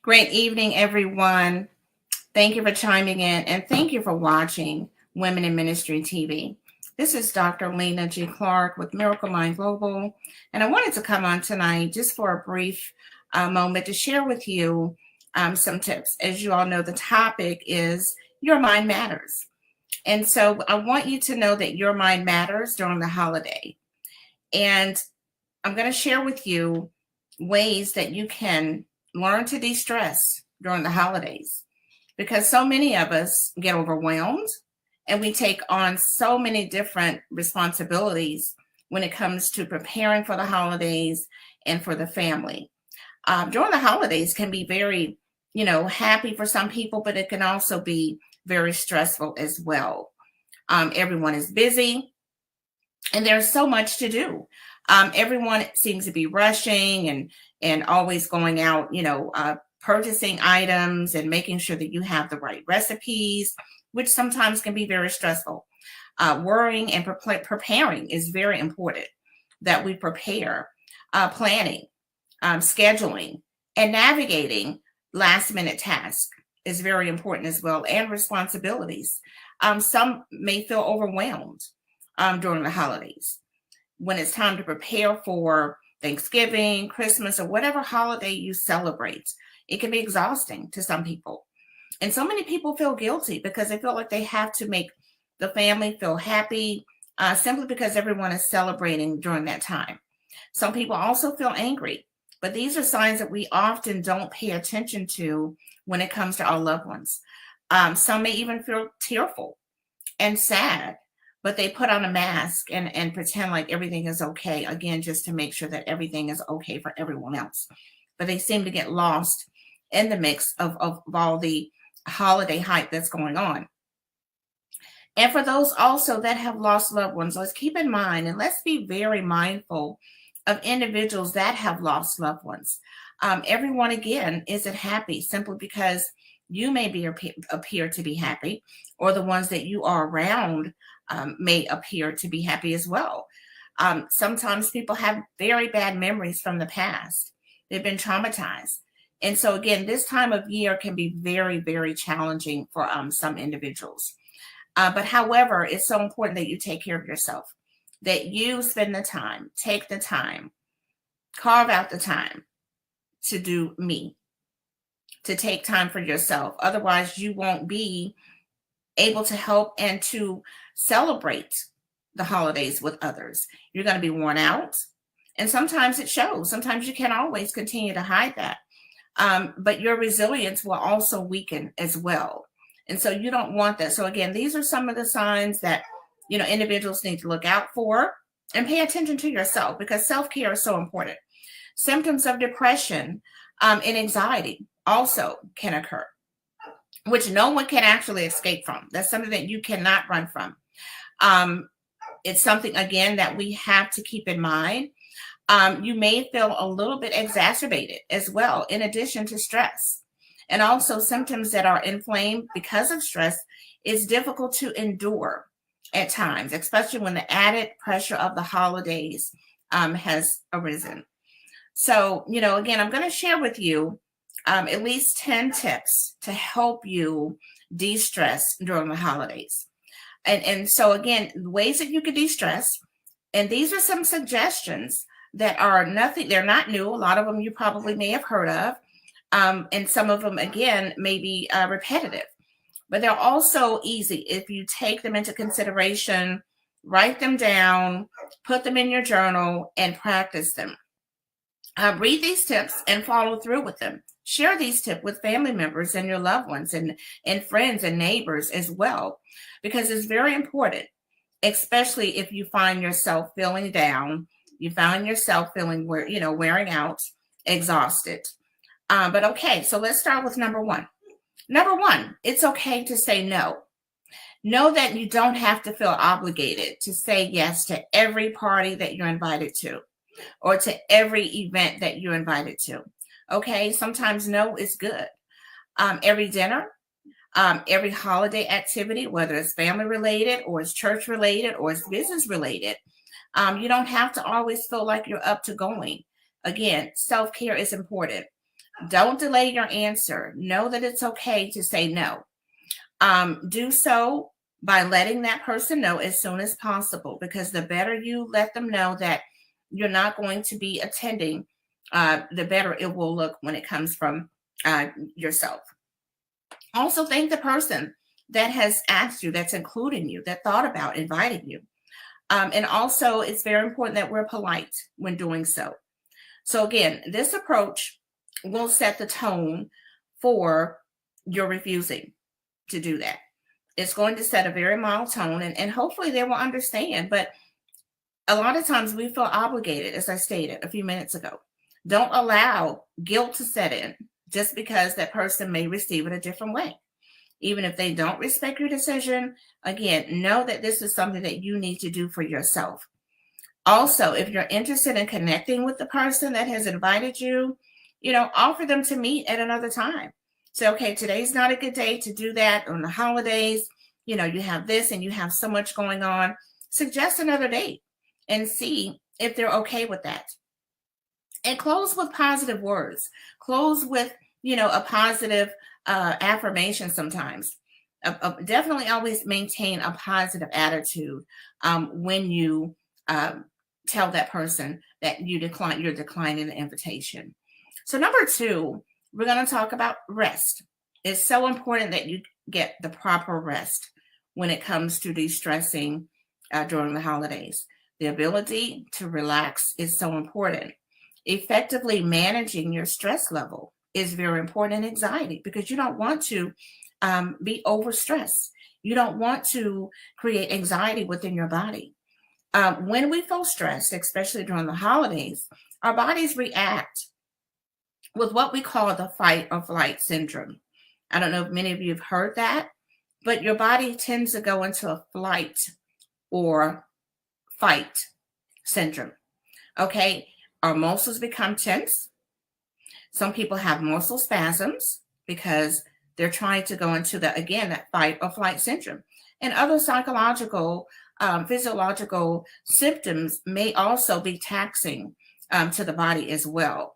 Great evening, everyone. Thank you for chiming in and thank you for watching Women in Ministry TV. This is Dr. Lena G. Clark with Miracle Mind Global, and I wanted to come on tonight just for a brief moment to share with you some tips. As you all know, the topic is Your Mind Matters. And so I want you to know that your mind matters during the holiday. And I'm going to share with you ways that you can learn to de stress during the holidays because so many of us get overwhelmed and we take on so many different responsibilities when it comes to preparing for the holidays and for the family. During the holidays can be very, happy for some people, but it can also be very stressful as well. Everyone is busy and there's so much to do. Everyone seems to be rushing and always going out, purchasing items and making sure that you have the right recipes, which sometimes can be very stressful. Worrying and preparing is very important that we prepare. Planning, scheduling, and navigating last minute tasks is very important as well, and responsibilities. Some may feel overwhelmed during the holidays when it's time to prepare for Thanksgiving, Christmas, or whatever holiday you celebrate. It can be exhausting to some people. And so many people feel guilty because they feel like they have to make the family feel happy simply because everyone is celebrating during that time. Some people also feel angry, but these are signs that we often don't pay attention to when it comes to our loved ones. Some may even feel tearful and sad, but they put on a mask and pretend like everything is okay, again, just to make sure that everything is okay for everyone else. But they seem to get lost in the mix of all the holiday hype that's going on. And for those also that have lost loved ones, let's keep in mind and let's be very mindful of individuals that have lost loved ones. Everyone, again, isn't happy simply because you may appear to be happy, or the ones that you are around may appear to be happy as well. Sometimes people have very bad memories from the past. They've been traumatized. And so, again, this time of year can be very, very challenging for some individuals. But however, it's so important that you take care of yourself, that you spend the time, take the time, carve out the time to do me, to take time for yourself. Otherwise, you won't be able to help and to celebrate the holidays with others. You're going to be worn out. And sometimes it shows. Sometimes you can't always continue to hide that. But your resilience will also weaken as well. And so you don't want that. So again, these are some of the signs that, individuals need to look out for and pay attention to yourself because self-care is so important. Symptoms of depression and anxiety also can occur, which no one can actually escape from. That's something that you cannot run from. It's something, again, that we have to keep in mind. You may feel a little bit exacerbated as well, in addition to stress. And also symptoms that are inflamed because of stress is difficult to endure at times, especially when the added pressure of the holidays has arisen. So, again, I'm going to share with you at least 10 tips to help you de-stress during the holidays. And so, again, ways that you can de-stress, and these are some suggestions that are nothing, they're not new. A lot of them you probably may have heard of. And some of them, again, may be repetitive, but they're also easy if you take them into consideration, write them down, put them in your journal, and practice them. Read these tips and follow through with them. Share these tips with family members and your loved ones and friends and neighbors as well, because it's very important, especially if you find yourself feeling down, you find yourself feeling wearing out, exhausted. But okay, so let's start with number one. Number one, it's okay to say no. Know that you don't have to feel obligated to say yes to every party that you're invited to or to every event that you're invited to. Okay, sometimes no is good. Every dinner, every holiday activity, whether it's family related or it's church related or it's business related, you don't have to always feel like you're up to going. Again, self-care is important. Don't delay your answer. Know that it's okay to say no. Do so by letting that person know as soon as possible, because the better you let them know that you're not going to be attending, the better it will look when it comes from yourself. Also, thank the person that has asked you, that's including you, that thought about inviting you. And also, it's very important that we're polite when doing so. So, again, this approach will set the tone for your refusing to do that. It's going to set a very mild tone, and hopefully they will understand. But a lot of times we feel obligated, as I stated a few minutes ago. Don't allow guilt to set in just because that person may receive it a different way. Even if they don't respect your decision, again, know that this is something that you need to do for yourself. Also, if you're interested in connecting with the person that has invited you, offer them to meet at another time. Say, okay, today's not a good day to do that on the holidays. You have this and you have so much going on. Suggest another date and see if they're okay with that. And close with positive words. Close with, a positive affirmation sometimes. Definitely always maintain a positive attitude when you tell that person that you're declining the invitation. So number 2, we're going to talk about rest. It's so important that you get the proper rest when it comes to de-stressing during the holidays. The ability to relax is so important. Effectively managing your stress level is very important in anxiety, because you don't want to be overstressed. You don't want to create anxiety within your body. When we feel stressed, especially during the holidays, our bodies react with what we call the fight or flight syndrome. I don't know if many of you have heard that, but your body tends to go into a flight or fight syndrome. Okay, our muscles become tense. Some people have muscle spasms because they're trying to go into that fight or flight syndrome. And other psychological, physiological symptoms may also be taxing to the body as well.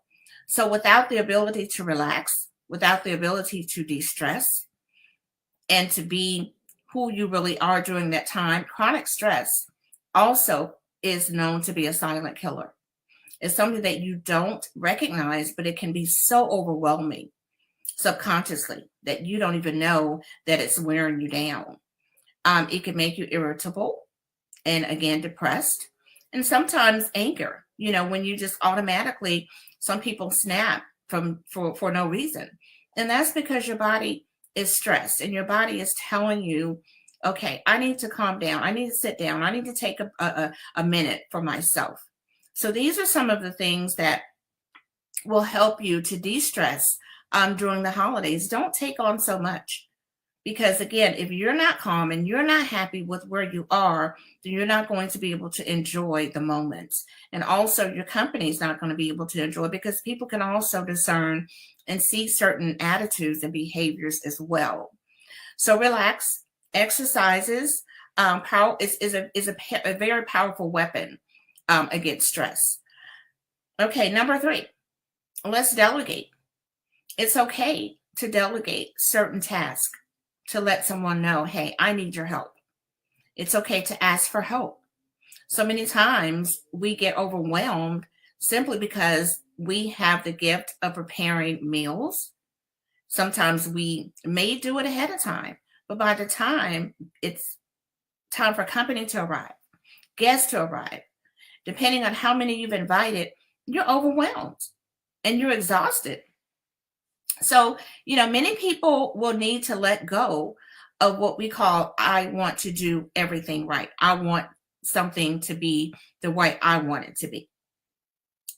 So without the ability to relax, without the ability to de-stress, and to be who you really are during that time, chronic stress also is known to be a silent killer. It's something that you don't recognize, but it can be so overwhelming subconsciously that you don't even know that it's wearing you down. It can make you irritable and, again, depressed, and sometimes anger. When you just automatically, some people snap for no reason. And that's because your body is stressed and your body is telling you, okay, I need to calm down. I need to sit down. I need to take a minute for myself. So these are some of the things that will help you to de-stress during the holidays. Don't take on so much. Because again, if you're not calm and you're not happy with where you are, then you're not going to be able to enjoy the moment. And also your company is not going to be able to enjoy, because people can also discern and see certain attitudes and behaviors as well. So relax. Exercises is a very powerful weapon against stress. Okay, number 3, let's delegate. It's okay to delegate certain tasks, to let someone know, hey, I need your help. It's okay to ask for help. So many times we get overwhelmed simply because we have the gift of preparing meals. Sometimes we may do it ahead of time, but by the time it's time for company to arrive, guests to arrive, depending on how many you've invited, you're overwhelmed and you're exhausted. So, many people will need to let go of what we call, I want to do everything right. I want something to be the way I want it to be.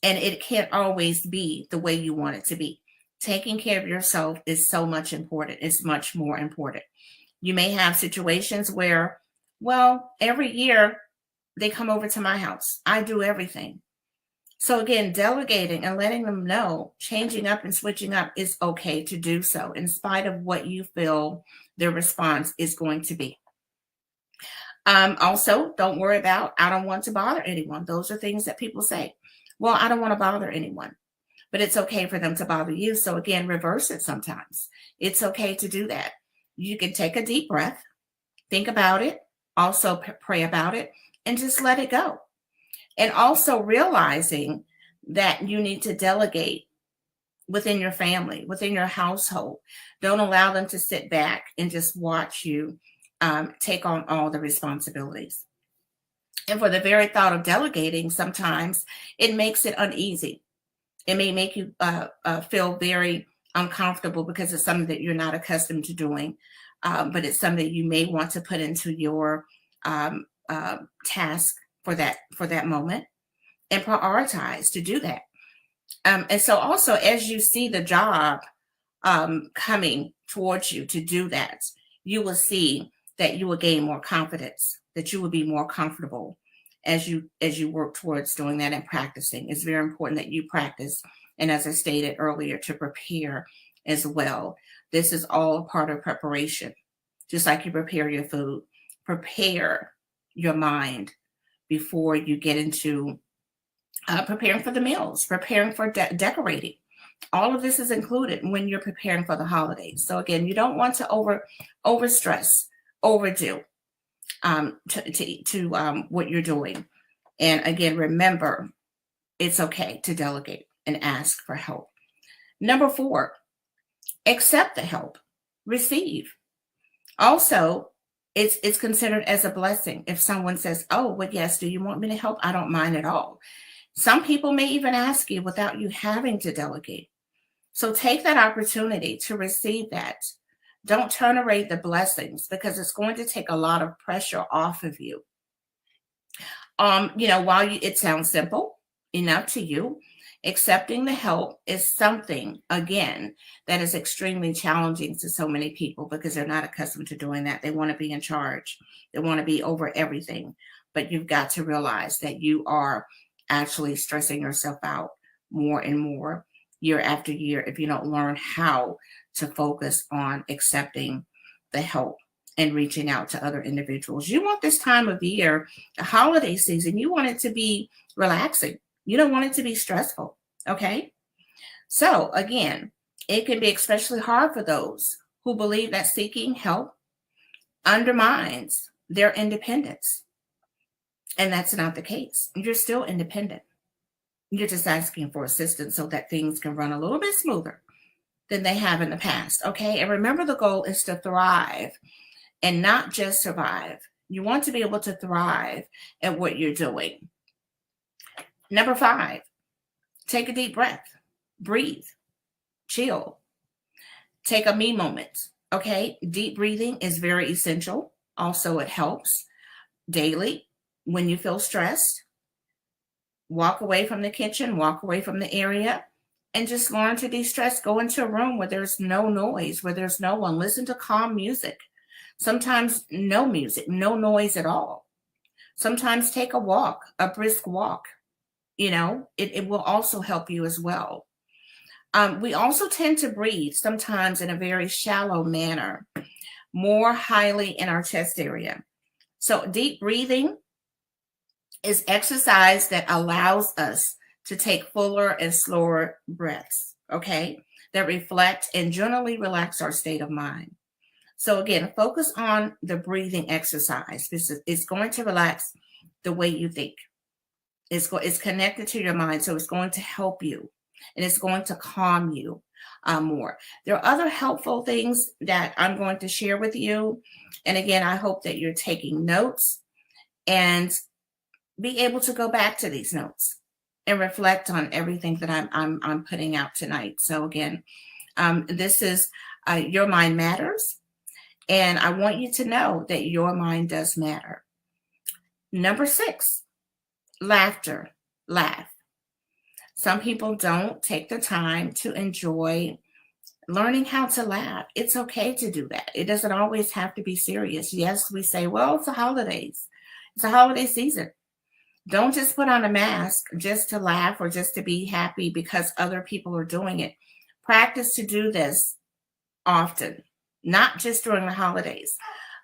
And it can't always be the way you want it to be. Taking care of yourself is so much important. It's much more important. You may have situations where, well, every year they come over to my house. I do everything. So again, delegating and letting them know, changing up and switching up is okay to do so, in spite of what you feel their response is going to be. Also, don't worry about, I don't want to bother anyone. Those are things that people say. Well, I don't want to bother anyone. but it's okay for them to bother you. So again, reverse it sometimes. It's okay to do that. You can take a deep breath, think about it, also pray about it, and just let it go. And also realizing that you need to delegate within your family, within your household. Don't allow them to sit back and just watch you take on all the responsibilities. And for the very thought of delegating, sometimes it makes it uneasy. It may make you feel very uncomfortable because it's something that you're not accustomed to doing, but it's something you may want to put into your task for that moment and prioritize to do that. And so also, as you see the job coming towards you to do that, you will see that you will gain more confidence, that you will be more comfortable as you work towards doing that and practicing. It's very important that you practice, and as I stated earlier, to prepare as well. This is all a part of preparation. Just like you prepare your food, prepare your mind before you get into preparing for the meals, preparing for decorating. All of this is included when you're preparing for the holidays. So again, you don't want to overstress, overdo to what you're doing. And again, remember, it's okay to delegate and ask for help. Number 4, accept the help, receive. Also, it's considered as a blessing if someone says, "Oh, well, yes, do you want me to help? I don't mind at all." Some people may even ask you without you having to delegate. So take that opportunity to receive that. Don't tolerate the blessings, because it's going to take a lot of pressure off of you. While it sounds simple enough to you, accepting the help is something, again, that is extremely challenging to so many people because they're not accustomed to doing that. They want to be in charge. They want to be over everything. But you've got to realize that you are actually stressing yourself out more and more year after year if you don't learn how to focus on accepting the help and reaching out to other individuals. You want this time of year, the holiday season, you want it to be relaxing. You don't want it to be stressful, okay? So again, it can be especially hard for those who believe that seeking help undermines their independence. And that's not the case. You're still independent. You're just asking for assistance so that things can run a little bit smoother than they have in the past, okay? And remember, the goal is to thrive and not just survive. You want to be able to thrive at what you're doing. Number 5, take a deep breath, breathe, chill, take a me moment, okay? Deep breathing is very essential. Also, it helps daily when you feel stressed. Walk away from the kitchen, walk away from the area, and just learn to de-stress. Go into a room where there's no noise, where there's no one. Listen to calm music. Sometimes no music, no noise at all. Sometimes take a walk, a brisk walk. It will also help you as well. We also tend to breathe sometimes in a very shallow manner, more highly in our chest area. So deep breathing is exercise that allows us to take fuller and slower breaths, okay, that reflect and generally relax our state of mind. So again, focus on the breathing exercise. It's going to relax the way you think. It's connected to your mind, so it's going to help you, and it's going to calm you more. There are other helpful things that I'm going to share with you. And again, I hope that you're taking notes and be able to go back to these notes and reflect on everything that I'm putting out tonight. So again, this is Your Mind Matters, and I want you to know that your mind does matter. Number 6, laughter. Laugh. Some people don't take the time to enjoy learning how to laugh. It's okay to do that. It doesn't always have to be serious. Yes, we say, well, it's the holidays. It's a holiday season. Don't just put on a mask just to laugh or just to be happy because other people are doing it. Practice to do this often, not just during the holidays.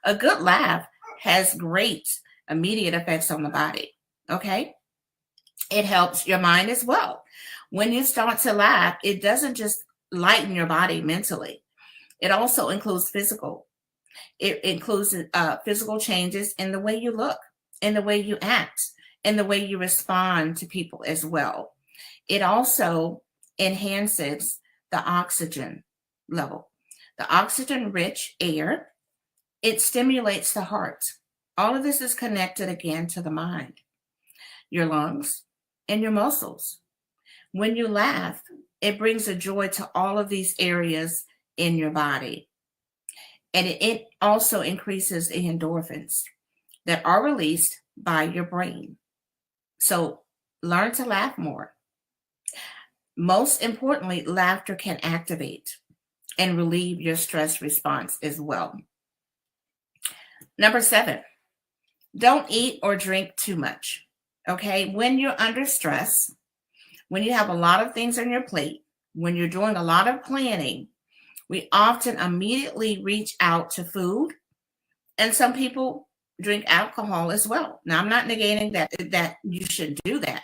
A good laugh has great immediate effects on the body, okay? It helps your mind as well. When you start to laugh, it doesn't just lighten your body mentally. It also includes physical. It includes physical changes in the way you look, in the way you act, in the way you respond to people as well. It also enhances the oxygen level. The oxygen rich air, it stimulates the heart. All of this is connected again to the mind, your lungs, and your muscles. When you laugh, it brings a joy to all of these areas in your body. And it also increases the endorphins that are released by your brain. So learn to laugh more. Most importantly, laughter can activate and relieve your stress response as well. Number 7, don't eat or drink too much. Okay, when you're under stress, when you have a lot of things on your plate, when you're doing a lot of planning, we often immediately reach out to food, and some people drink alcohol as well. Now, I'm not negating that you should do that,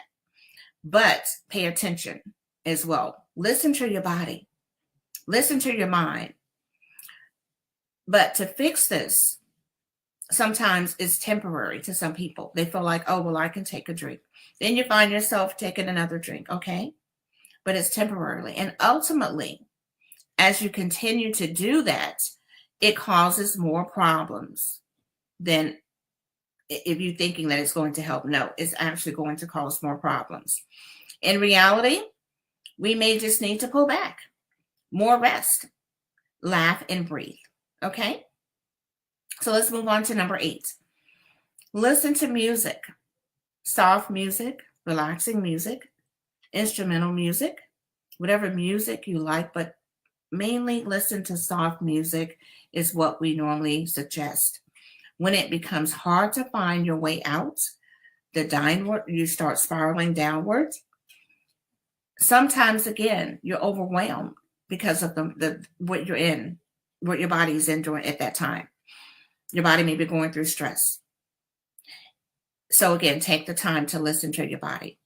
but pay attention as well. Listen to your body, listen to your mind. But to fix this, sometimes it's temporary to some people. They feel like, oh, well, I can take a drink. Then you find yourself taking another drink, okay? But it's temporarily. And ultimately, as you continue to do that, it causes more problems than if you're thinking that it's going to help. No, it's actually going to cause more problems. In reality, we may just need to pull back, more rest, laugh, and breathe, okay? So let's move on to number 8. Listen to music, soft music, relaxing music, instrumental music, whatever music you like, but mainly listen to soft music is what we normally suggest. When it becomes hard to find your way out, you start spiraling downwards. Sometimes, again, you're overwhelmed because of what you're in, what your body is in during at that time. Your body may be going through stress. So again, take the time to listen to your body.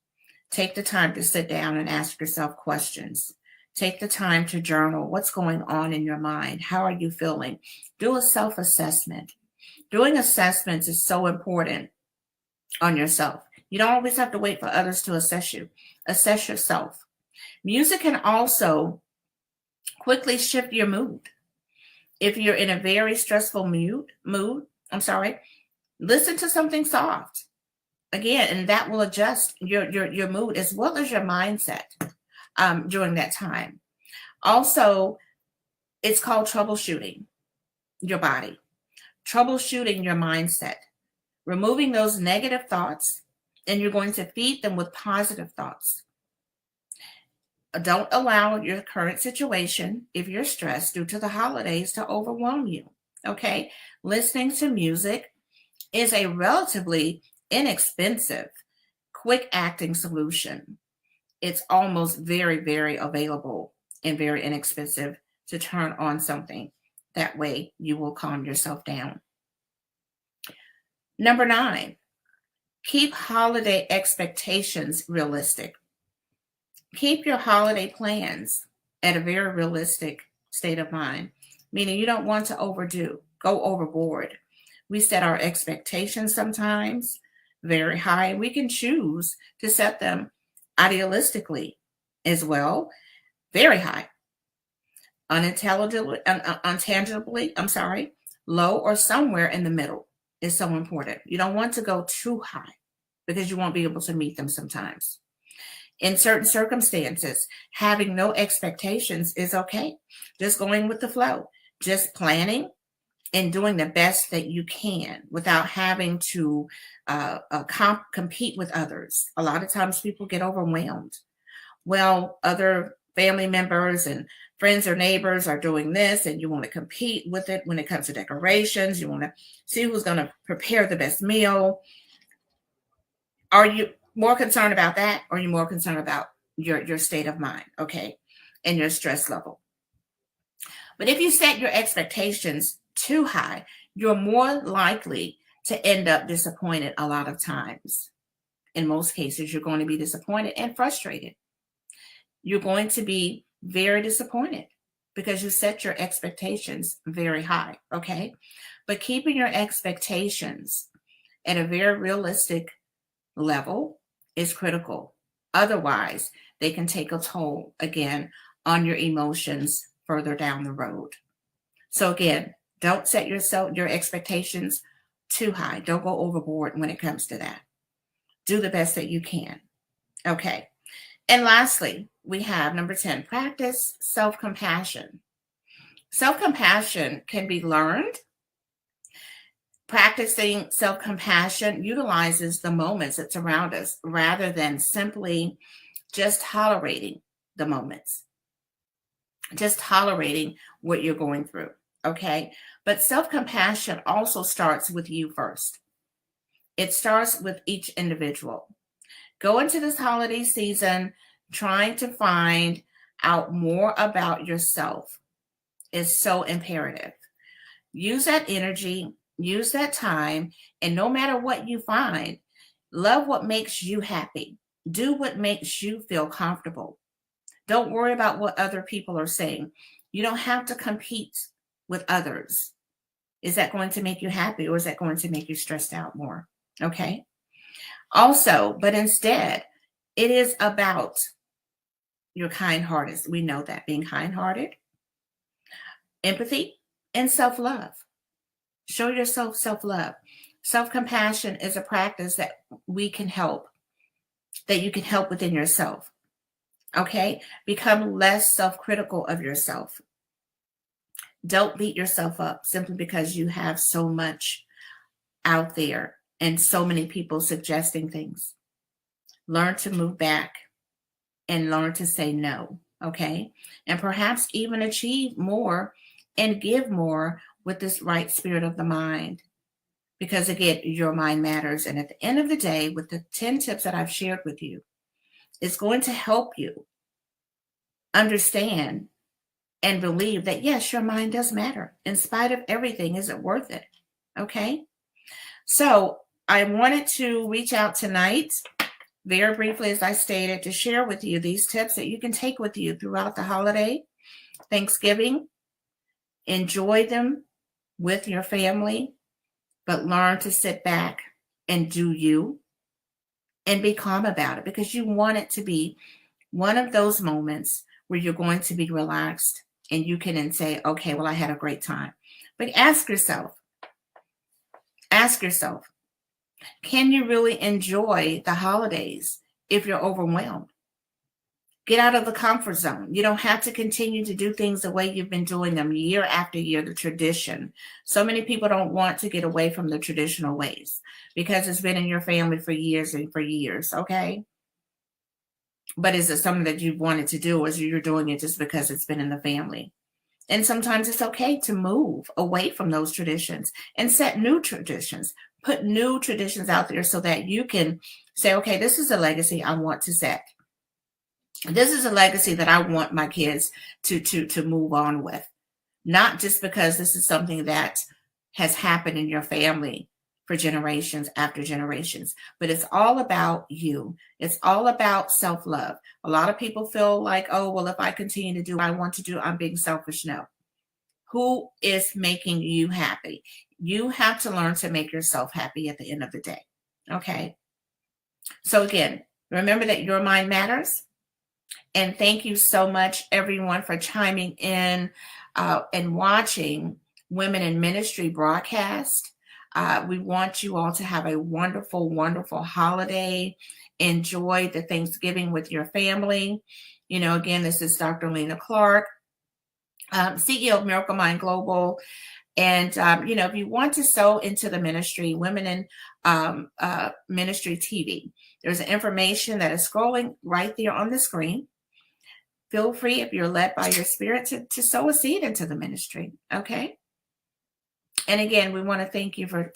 Take the time to sit down and ask yourself questions. Take the time to journal. What's going on in your mind? How are you feeling? Do a self-assessment. Doing assessments is so important on yourself. You don't always have to wait for others to assess you. Assess yourself. Music can also quickly shift your mood. If you're in a very stressful listen to something soft. Again, and that will adjust your mood as well as your mindset during that time. Also, it's called troubleshooting your body, troubleshooting your mindset, removing those negative thoughts, and you're going to feed them with positive thoughts. Don't allow your current situation, if you're stressed due to the holidays, to overwhelm you. Okay? Listening to music is a relatively inexpensive, quick acting solution. It's almost very, very available and very inexpensive to turn on something. That way you will calm yourself down. Number 9, keep holiday expectations realistic. Keep your holiday plans at a very realistic state of mind, meaning you don't want to go overboard. We set our expectations sometimes very high. We can choose to set them idealistically as well, very high. Untangibly, low or somewhere in the middle is so important. You don't want to go too high because you won't be able to meet them sometimes. In certain circumstances, having no expectations is okay. Just going with the flow, just planning and doing the best that you can without having to compete with others. A lot of times people get overwhelmed. Well, other family members and friends or neighbors are doing this, and you want to compete with it when it comes to decorations. You want to see who's going to prepare the best meal. Are you more concerned about that, or are you more concerned about your state of mind, okay, and your stress level? But if you set your expectations too high, you're more likely to end up disappointed a lot of times. In most cases, you're going to be disappointed and frustrated. you're going to be very disappointed because you set your expectations very high, okay? But keeping your expectations at a very realistic level is critical. Otherwise, they can take a toll again on your emotions further down the road. So again, don't set your expectations too high. Don't go overboard when it comes to that. Do the best that you can. Okay. And lastly, we have number 10, practice self-compassion. Self-compassion can be learned. Practicing self-compassion utilizes the moments that surround us rather than simply just tolerating the moments, just tolerating what you're going through. Okay. But self-compassion also starts with you first. It starts with each individual. Go into this holiday season trying to find out more about yourself is so imperative. Use that energy, use that time, and no matter what you find, love what makes you happy. Do what makes you feel comfortable. Don't worry about what other people are saying. You don't have to compete with others. Is that going to make you happy, or is that going to make you stressed out more? Okay. Also, but instead, it is about your kind-hearted. We know that, being kind-hearted, empathy, and self-love. Show yourself self-love. Self-compassion is a practice that you can help within yourself. Okay? Become less self-critical of yourself. Don't beat yourself up simply because you have so much out there and so many people suggesting things. Learn to move back and learn to say no, okay? And perhaps even achieve more and give more with this right spirit of the mind. Because again, your mind matters. And at the end of the day, with the 10 tips that I've shared with you, it's going to help you understand and believe that, yes, your mind does matter. In spite of everything, is it worth it? Okay? So I wanted to reach out tonight, very briefly, as I stated, to share with you these tips that you can take with you throughout the holiday, Thanksgiving. Enjoy them with your family, but learn to sit back and do you and be calm about it, because you want it to be one of those moments where you're going to be relaxed and you can then say, okay, well, I had a great time. But ask yourself, can you really enjoy the holidays if you're overwhelmed? Get out of the comfort zone. You don't have to continue to do things the way you've been doing them year after year, the tradition. So many people don't want to get away from the traditional ways because it's been in your family for years and for years, okay? But is it something that you've wanted to do, or is you're doing it just because it's been in the family? And sometimes it's okay to move away from those traditions and set new traditions. Put new traditions out there so that you can say, okay, this is a legacy I want to set. This is a legacy that I want my kids to move on with. Not just because this is something that has happened in your family for generations after generations, but it's all about you. It's all about self-love. A lot of people feel like, oh, well, if I continue to do what I want to do, I'm being selfish. No. Who is making you happy? You have to learn to make yourself happy at the end of the day. Okay. So again, remember that your mind matters. And thank you so much, everyone, for chiming in and watching Women in Ministry broadcast. We want you all to have a wonderful, wonderful holiday. Enjoy the Thanksgiving with your family. You know, again, this is Dr. Lena Clark, CEO of Miracle Mind Global. And, you know, if you want to sow into the ministry, Women in Ministry TV, there's information that is scrolling right there on the screen. Feel free, if you're led by your spirit, to sow a seed into the ministry. Okay. And again, we want to thank you for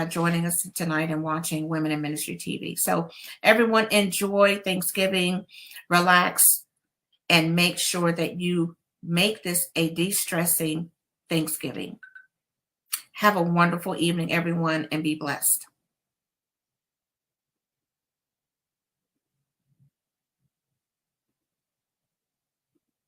joining us tonight and watching Women in Ministry TV. So everyone, enjoy Thanksgiving, relax, and make sure that you make this a de-stressing Thanksgiving. Have a wonderful evening, everyone, and be blessed.